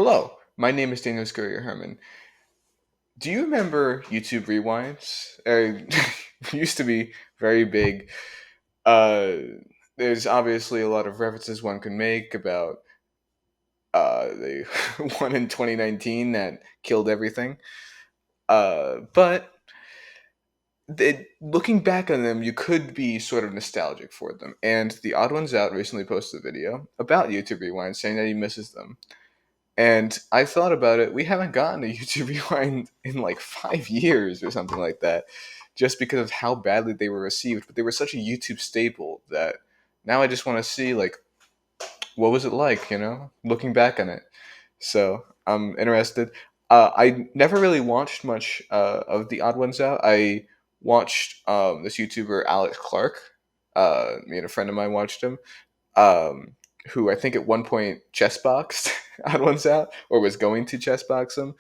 Hello, my name is Daniel Scuria-Herman. Do you remember YouTube Rewinds? Used to be very big. Uh, there's obviously a lot of references one can make about the one in 2019 that killed everything. But looking back on them, you could be sort of nostalgic for them. And the Odd Ones Out recently posted a video about YouTube Rewind saying that he misses them. And I thought about it. We haven't gotten a YouTube Rewind in like 5 years or something like that, just because of how badly they were received. But they were such a YouTube staple that now I just want to see like what was it like, looking back on it. So I'm interested. I never really watched much of the Odd Ones Out. I watched this YouTuber Alex Clark. Me and a friend of mine watched him. Um, who I think at one point chess boxed Odd Ones Out or was going to chess box him.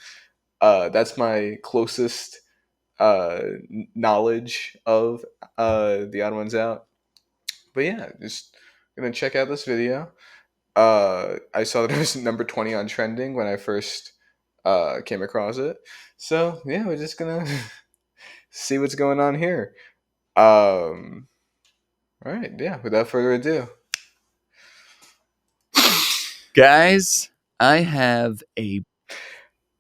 That's my closest knowledge of the Odd Ones Out. But yeah, just gonna check out this video. I saw that it was number 20 on trending when I first came across it. So yeah, we're just gonna see what's going on here. All right, yeah. Without further ado, Guys, I have a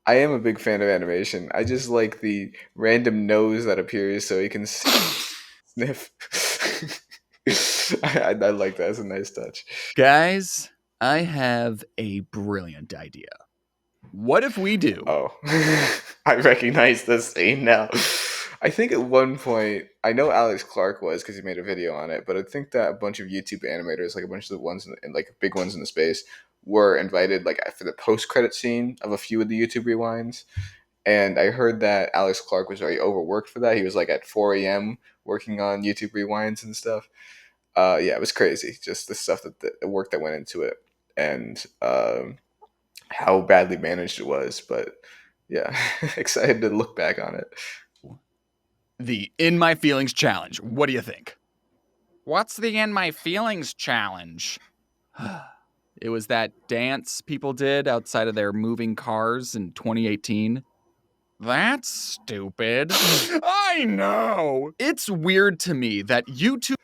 I am a big fan of animation. I just like the random nose that appears so he can sniff. I like that. It's a nice touch. guys, I have a brilliant idea. What if we do? Oh, I recognize this scene now. I think at one point, I know Alex Clark was because he made a video on it, but I think that a bunch of YouTube animators, like a bunch of the ones in like big ones in the space, were invited like for the post credit scene of a few of the YouTube rewinds. And I heard that Alex Clark was very overworked for that. He was like at 4 a.m. working on YouTube rewinds and stuff. Yeah, it was crazy. Just the stuff the work that went into it, and how badly managed it was. But yeah, excited to look back on it. The In My Feelings challenge. What do you think? What's the In My Feelings challenge? It was that dance people did outside of their moving cars in 2018. That's stupid. I know! It's weird to me that YouTube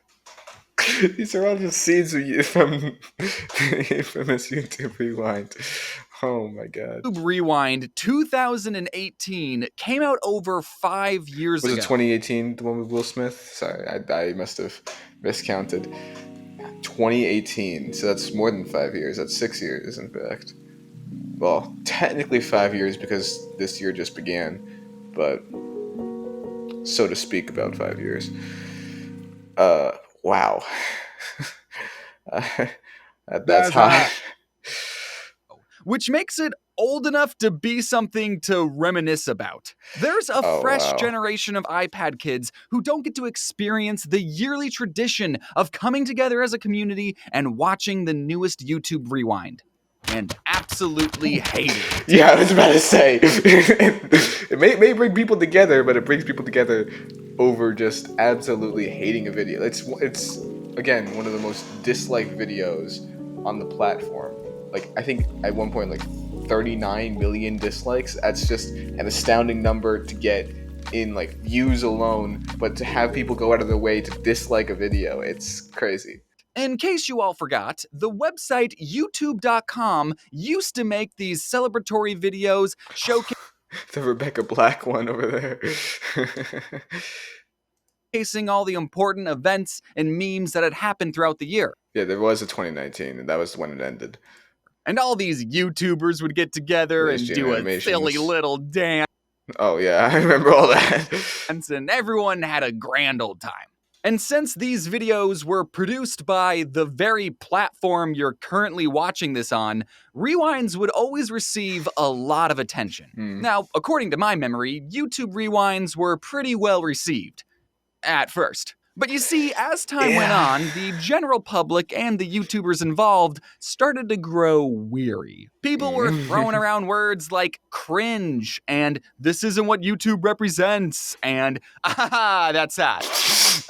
These are all just scenes from the infamous YouTube Rewind. Oh my god. Rewind 2018 came out over 5 years Was ago. it 2018, the one with Will Smith? Sorry, I must have miscounted. 2018, so that's more than 5 years. That's 6 years, in fact. Well, technically 5 years because this year just began, but so to speak, about 5 years. Wow. That's hot. Which makes it old enough to be something to reminisce about. There's a fresh generation of iPad kids who don't get to experience the yearly tradition of coming together as a community and watching the newest YouTube Rewind. And absolutely hate it. Yeah, I was about to say. It may bring people together, but it brings people together over just absolutely hating a video. It's again one of the most disliked videos on the platform. Like I think at one point like 39 million dislikes. That's just an astounding number to get in like views alone, but to have people go out of their way to dislike a video, it's crazy. In case you all forgot, the website youtube.com used to make these celebratory videos showcasing The Rebecca Black one over there. all the important events and memes that had happened throughout the year. Yeah, there was a 2019, and that was when it ended. And all these YouTubers would get together and do a silly little dance. Oh yeah, I remember all that. And everyone had a grand old time. And since these videos were produced by the very platform you're currently watching this on, rewinds would always receive a lot of attention. Now, according to my memory, YouTube rewinds were pretty well received. At first. But you see, as time went on, the general public and the YouTubers involved started to grow weary. People were throwing around words like cringe and this isn't what YouTube represents and that's that.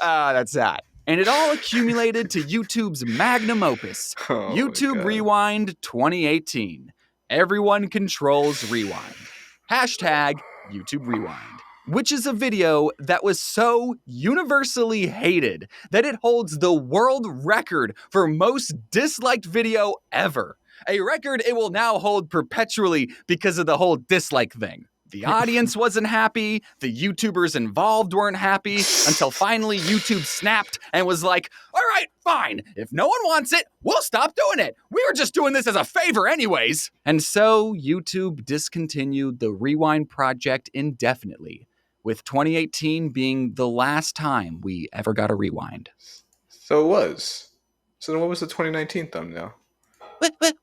That's that. And it all accumulated to YouTube's magnum opus, YouTube Rewind 2018. Everyone controls rewind. Hashtag YouTube Rewind, which is a video that was so universally hated that it holds the world record for most disliked video ever. A record it will now hold perpetually because of the whole dislike thing. The audience wasn't happy, the YouTubers involved weren't happy, until finally YouTube snapped and was like, all right, fine, if no one wants it, we'll stop doing it. We were just doing this as a favor anyways. And so YouTube discontinued the Rewind project indefinitely, with 2018 being the last time we ever got a rewind. So it was. So then what was the 2019 thumbnail?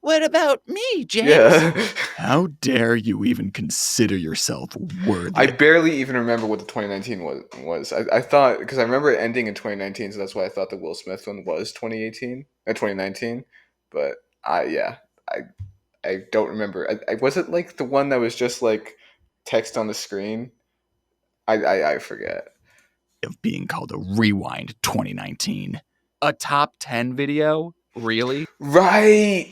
What about me, James? Yeah. How dare you even consider yourself worthy? I barely even remember what the 2019 was. I thought, because I remember it ending in 2019, so that's why I thought the Will Smith one was 2019. But I don't remember. Was it like the one that was just like text on the screen? I forget. Of being called a Rewind 2019. A top 10 video? Really? Right!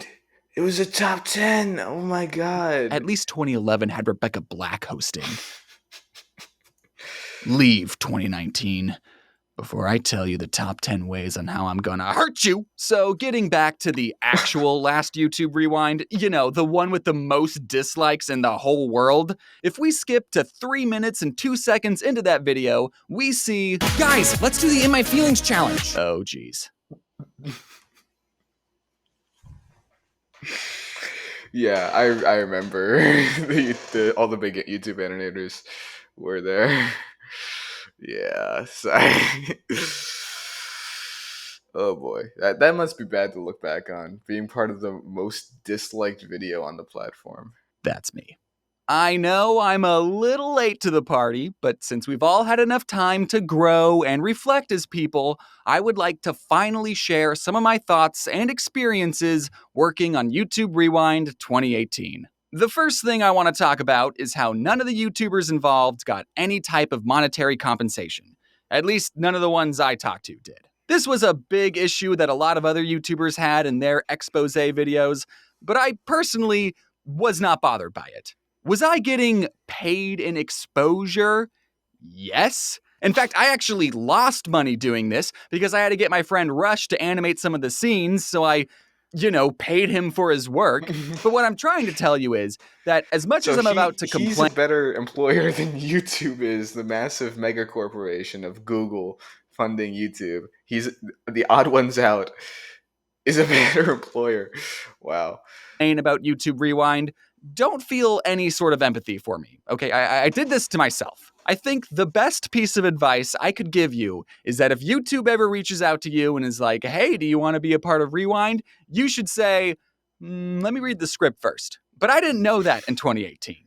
It was a top 10. Oh my god. At least 2011 had Rebecca Black hosting. Leave 2019 before I tell you the top 10 ways on how I'm gonna hurt you. So getting back to the actual last YouTube Rewind, the one with the most dislikes in the whole world, if we skip to 3 minutes and 2 seconds into that video, we see, Guys, let's do the In My Feelings challenge. oh geez. Yeah, I remember all the big YouTube animators were there. Yeah, sorry. Oh boy, that must be bad to look back on, being part of the most disliked video on the platform. That's me. I know I'm a little late to the party, but since we've all had enough time to grow and reflect as people, I would like to finally share some of my thoughts and experiences working on YouTube Rewind 2018. The first thing I want to talk about is how none of the YouTubers involved got any type of monetary compensation. At least none of the ones I talked to did. This was a big issue that a lot of other YouTubers had in their expose videos, but I personally was not bothered by it. Was I getting paid in exposure? Yes. In fact, I actually lost money doing this because I had to get my friend Rush to animate some of the scenes, so I, paid him for his work. But what I'm trying to tell you is that as much as I'm about to complain... He's a better employer than YouTube is, the massive mega corporation of Google funding YouTube. He's the odd ones out is a better employer. Wow. About YouTube Rewind, don't feel any sort of empathy for me, okay? I did this to myself. I think the best piece of advice I could give you is that if YouTube ever reaches out to you and is like, hey, do you want to be a part of Rewind? You should say, let me read the script first. But I didn't know that in 2018.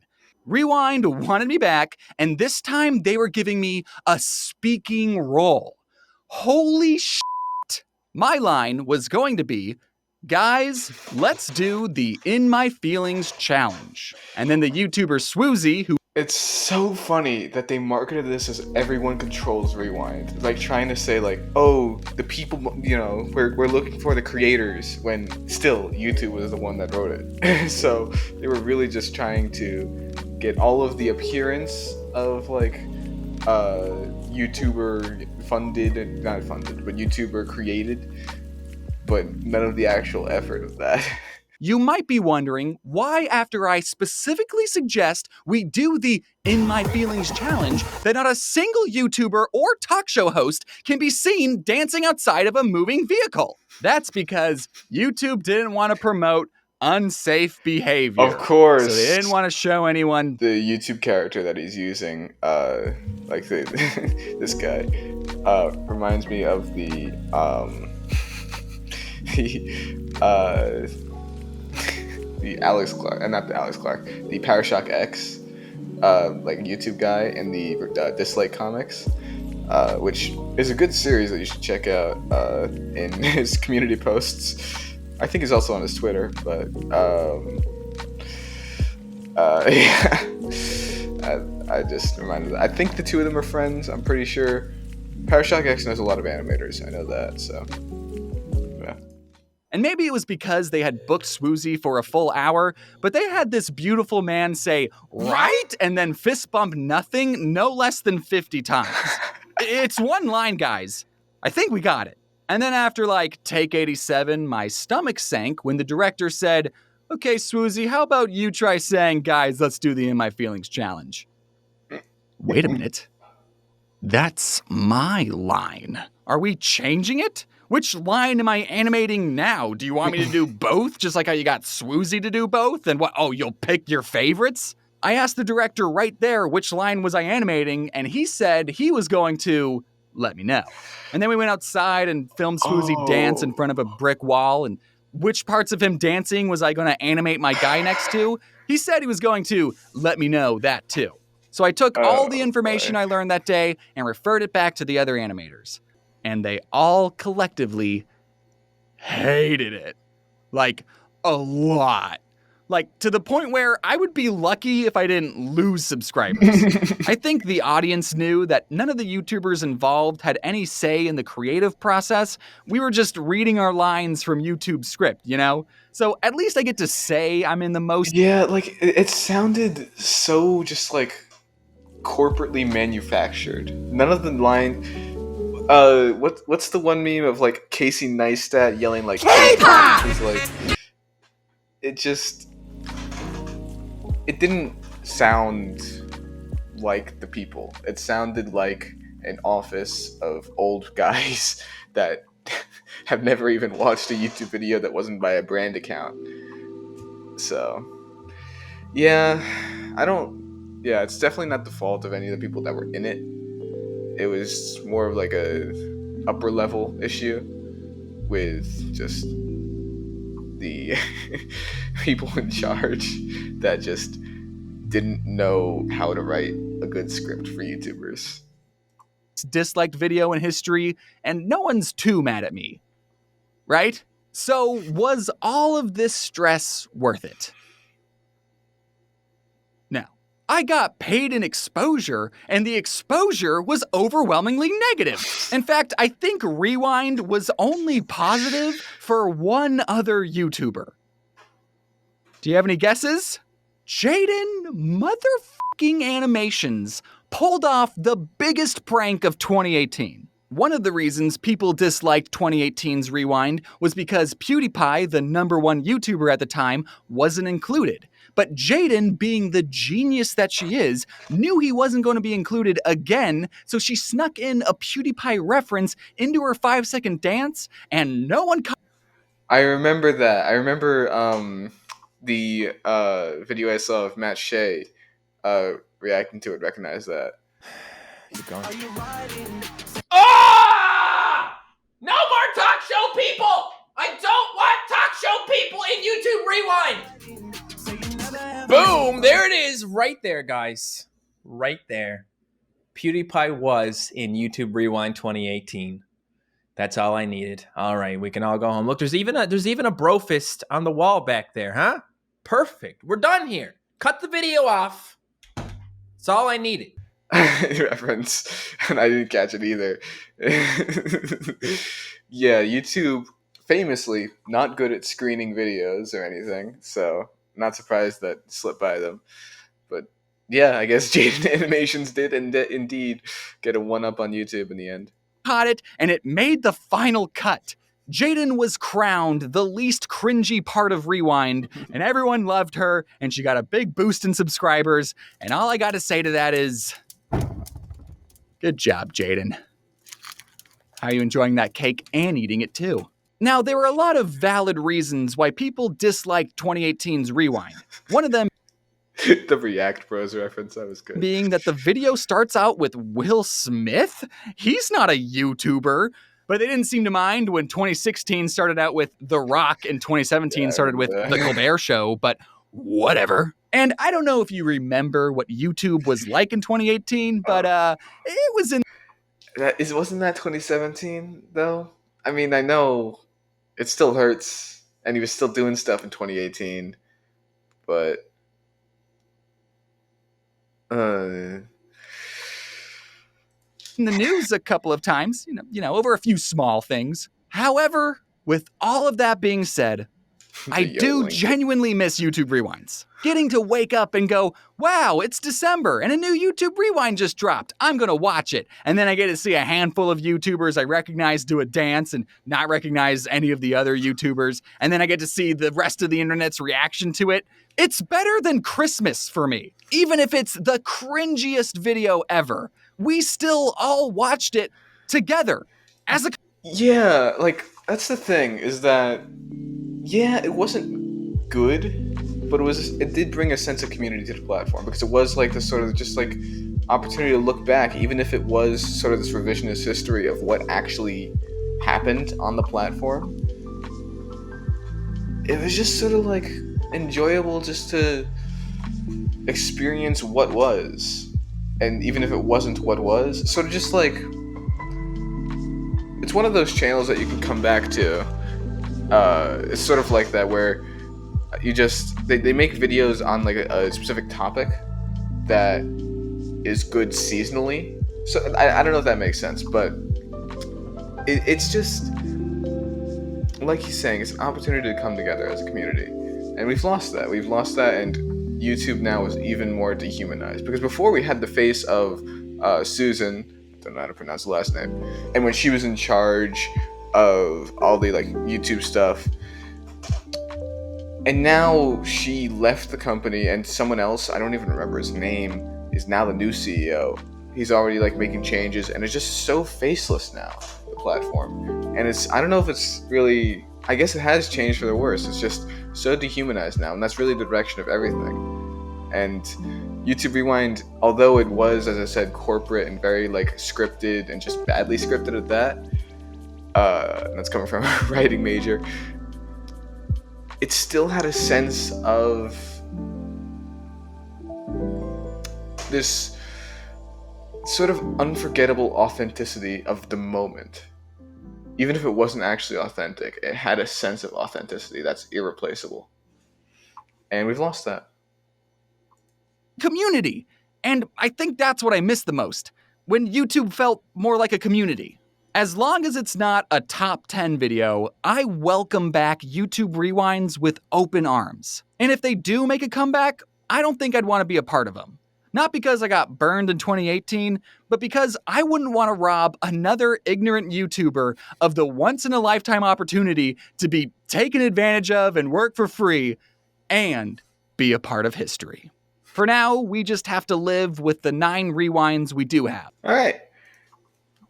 Rewind wanted me back, and this time they were giving me a speaking role. Holy shit! My line was going to be, guys, let's do the In My Feelings challenge. And then the YouTuber Swoozy, who... It's so funny that they marketed this as everyone controls Rewind. Like trying to say like, oh, the people, we're looking for the creators, when still YouTube was the one that wrote it. So they were really just trying to get all of the appearance of like YouTuber funded, not funded, but YouTuber created, but none of the actual effort of that. You might be wondering why, after I specifically suggest we do the In My Feelings challenge, that not a single YouTuber or talk show host can be seen dancing outside of a moving vehicle. That's because YouTube didn't want to promote unsafe behavior. Of course. So they didn't want to show anyone. The YouTube character that he's using, this guy, reminds me of the Alex Clark, not the Alex Clark, the Parashock X, YouTube guy in the Dislike comics, which is a good series that you should check out in his community posts. I think he's also on his Twitter, but yeah, I just reminded that. I think the two of them are friends. I'm pretty sure. Parashock X knows a lot of animators. I know that. So. And maybe it was because they had booked Swoozie for a full hour, but they had this beautiful man say, right? And then fist bump nothing no less than 50 times. It's one line, guys. I think we got it. And then after like take 87, my stomach sank when the director said, okay, Swoozie, how about you try saying, guys, let's do the In My Feelings challenge. Wait a minute. That's my line. Are we changing it? Which line am I animating now? Do you want me to do both, just like how you got Swoozie to do both? And what, oh, you'll pick your favorites? I asked the director right there which line was I animating, and he said he was going to let me know. And then we went outside and filmed Swoozie dance in front of a brick wall, and which parts of him dancing was I going to animate my guy next to? He said he was going to let me know that too. So I took all the information I learned that day and referred it back to the other animators. And they all collectively hated it. Like, a lot. Like, to the point where I would be lucky if I didn't lose subscribers. I think the audience knew that none of the YouTubers involved had any say in the creative process. We were just reading our lines from YouTube's script, you know? So at least I get to say I'm in the most... Yeah, like, it sounded so just, like, corporately manufactured. None of the line... what's the one meme of, like, Casey Neistat yelling, like, K-pop! He's like... It just... It didn't sound like the people. It sounded like an office of old guys that have never even watched a YouTube video that wasn't by a brand account. So, yeah, it's definitely not the fault of any of the people that were in it. It was more of like a upper level issue with just the people in charge that just didn't know how to write a good script for YouTubers. Disliked video in history, and no one's too mad at me, right? So was all of this stress worth it? No. I got paid in exposure, and the exposure was overwhelmingly negative. In fact, I think Rewind was only positive for one other YouTuber. Do you have any guesses? Jaden motherfucking Animations pulled off the biggest prank of 2018. One of the reasons people disliked 2018's Rewind was because PewDiePie, the #1 YouTuber at the time, wasn't included. But Jaden, being the genius that she is, knew he wasn't going to be included again, so she snuck in a PewDiePie reference into her 5-second dance, and no one... I remember that. I remember the video I saw of Matt Shea reacting to it, recognize that. Keep going. Ah! No more talk show people! I don't want talk show people in YouTube Rewind! Boom! There it is, right there, guys. Right there. PewDiePie was in YouTube Rewind 2018. That's all I needed. All right, we can all go home. Look, there's even a bro fist on the wall back there, huh? Perfect. We're done here. Cut the video off. That's all I needed. Reference, and I didn't catch it either. Yeah, YouTube famously not good at screening videos or anything, so not surprised that slipped by them. But yeah, I guess Jaden Animations did indeed get a 1-up on YouTube in the end. Caught it, and it made the final cut. Jaden was crowned the least cringy part of Rewind, and everyone loved her, and she got a big boost in subscribers, and all I gotta say to that is... good job, Jaden. How are you enjoying that cake and eating it too? Now, there were a lot of valid reasons why people disliked 2018's Rewind. One of them The React Bros reference, that was good. being that the video starts out with Will Smith? He's not a YouTuber. But they didn't seem to mind when 2016 started out with The Rock and 2017 started with The Colbert Show, but whatever. And I don't know if you remember what YouTube was like in 2018, but it was in... Wasn't that 2017, though? I mean, I know it still hurts, and he was still doing stuff in 2018, but... in the news a couple of times, you know, over a few small things. However, With all of that being said, I The do yodeling. genuinely miss YouTube Rewinds. Getting to wake up and go, wow, it's December and a new YouTube Rewind just dropped. I'm going to watch it. And then I get to see a handful of YouTubers I recognize do a dance and not recognize any of the other YouTubers. And then I get to see the rest of the internet's reaction to it. It's better than Christmas for me. Even if it's the cringiest video ever, we still all watched it together as a Yeah, like that's the thing is that yeah, it wasn't good, but it did bring a sense of community to the platform because it was like this sort of just like opportunity to look back, even if it was sort of this revisionist history of what actually happened on the platform. It was just sort of like enjoyable just to experience what was, and even if it wasn't what was, sort of just like it's one of those channels that you can come back to. It's sort of like that where you just they make videos on like a specific topic that is good seasonally. So I don't know if that makes sense, but it's just like he's saying, it's an opportunity to come together as a community, and we've lost that. And YouTube now is even more dehumanized because before we had the face of Susan. I don't know how to pronounce the last name, and when she was in charge of all the like YouTube stuff, and now she left the company and someone else, I don't even remember his name, is now the new CEO. He's already like making changes and it's just so faceless now, the platform. And I don't know if it's really, I guess it has changed for the worse. It's just so dehumanized now, and that's really the direction of everything. And YouTube Rewind, although it was, as I said, corporate and very like scripted and just badly scripted at that, and that's coming from a writing major, it still had a sense of this sort of unforgettable authenticity of the moment. Even if it wasn't actually authentic, it had a sense of authenticity that's irreplaceable. And we've lost that. community. And I think that's what I miss the most, when YouTube felt more like a community. As long as it's not a top 10 video, I welcome back YouTube Rewinds with open arms. And if they do make a comeback, I don't think I'd want to be a part of them. Not because I got burned in 2018, but because I wouldn't want to rob another ignorant YouTuber of the once-in-a-lifetime opportunity to be taken advantage of and work for free, and be a part of history. For now, we just have to live with the 9 rewinds we do have. All right.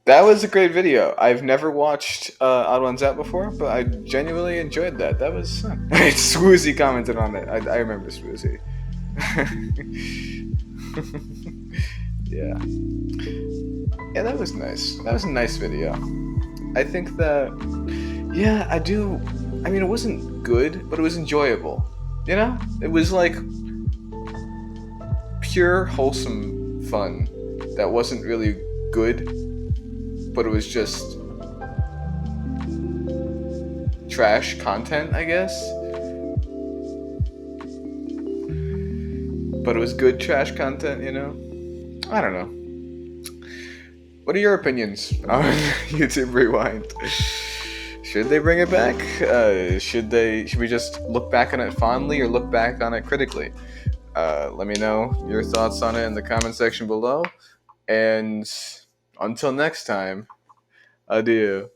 That was a great video. I've never watched Odd Ones Out before, but I genuinely enjoyed that. That was fun. Swoozy commented on it. I remember Swoozy. Yeah. Yeah, that was nice. That was a nice video. I think that, yeah, I do. I mean, it wasn't good, but it was enjoyable. You know? It was like pure, wholesome fun that wasn't really good, but it was just trash content, I guess. But it was good trash content, you know? I don't know. What are your opinions on YouTube Rewind? Should they bring it back? Should we just look back on it fondly or look back on it critically? Let me know your thoughts on it in the comment section below. And until next time, adieu.